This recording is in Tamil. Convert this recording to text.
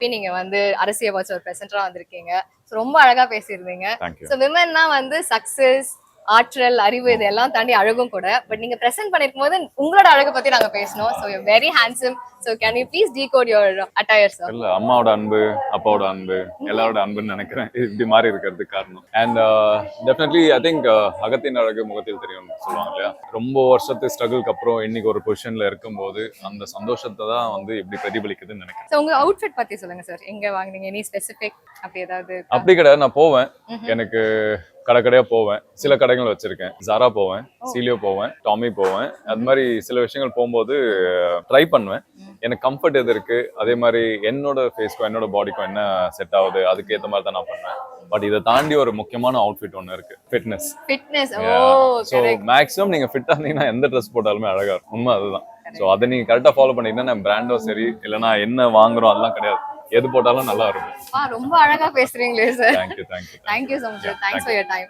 நீங்க வந்து அரசியல் வாட்ச் ஒரு பிரசன்டரா வந்திருக்கீங்க. ரொம்ப அழகா பேசியிருந்தீங்க. சோ விமன்னா வந்து சக்சஸ், ஆற்றல், அறிவு இதெல்லாம் தாண்டி அழகும் கூட. பட் நீங்க பிரசன்ட் பண்ணிருக்கும் போது உங்களோட அழகை பத்தி நாங்க பேசணும். So you very handsome. So can you please decode your attire sir? இல்ல, அம்மாவோட அன்பு, அப்பாவோட அன்பு, எல்லாரோட அன்புன்னு நினைக்கிறேன் இப்படி மாறி இருக்கிறதுக்கு காரணம். அண்ட் டெஃபினெட்லி ஐ திங்க் அகத்தின் அழகு முகத்தில் தெரியும்னு சொல்லுவாங்க இல்லையா. ரொம்ப வருஷத்து ஸ்ட்ரகிள்க்கு அப்புறம் இன்னைக்கு ஒரு பொசிஷன்ல இருக்கும்போது அந்த சந்தோஷத்தை தான் வந்து இப்படி பிரதிபலிக்குதுன்னு நினைக்கிறேன். சோ உங்க அவுட்ஃபிட் பத்தி சொல்லுங்க சார். எங்க வாங்குனீங்க? எனி ஸ்பெசிபிக் அப்படி ஏதாவது? அப்படி கிடையாது, நான் போவேன், எனக்கு கடையா போவேன். சில கடைகள் வச்சிருக்கேன். ஜாரா போவேன், சீலியோ போவேன், டாமி போவேன். அது மாதிரி சில விஷயங்கள் போகும்போது ட்ரை பண்ணுவேன். எனக்கு கம்ஃபர்ட் எது இருக்கு, அதே மாதிரி என்னோட ஃபேஸ்க்கும் என்னோட பாடிக்கும் என்ன செட் ஆகுது அதுக்கு ஏற்ற மாதிரி தான் நான் பண்ணுவேன். பட் இதை தாண்டி ஒரு முக்கியமான அவுட்ஃபிட் ஒன்று இருக்கு, ஃபிட்னஸ். ஸோ மேக்ஸிமம் நீங்க ஃபிட்டா இருந்தீங்கன்னா எந்த ட்ரெஸ் போட்டாலுமே அழகா இருக்கும். உண்மை அதுதான். ஸோ அதை நீங்க கரெக்டா ஃபாலோ பண்ணிட்டீங்கன்னா நம்ம பிராண்டோ சரி இல்லைன்னா என்ன வாங்குறோம் அதெல்லாம் கிடையாது, எது போட்டாலும் நல்லா இருக்கும். ரொம்ப அழகா பேசுறீங்களே sir. Thank you so much. Thanks for your time.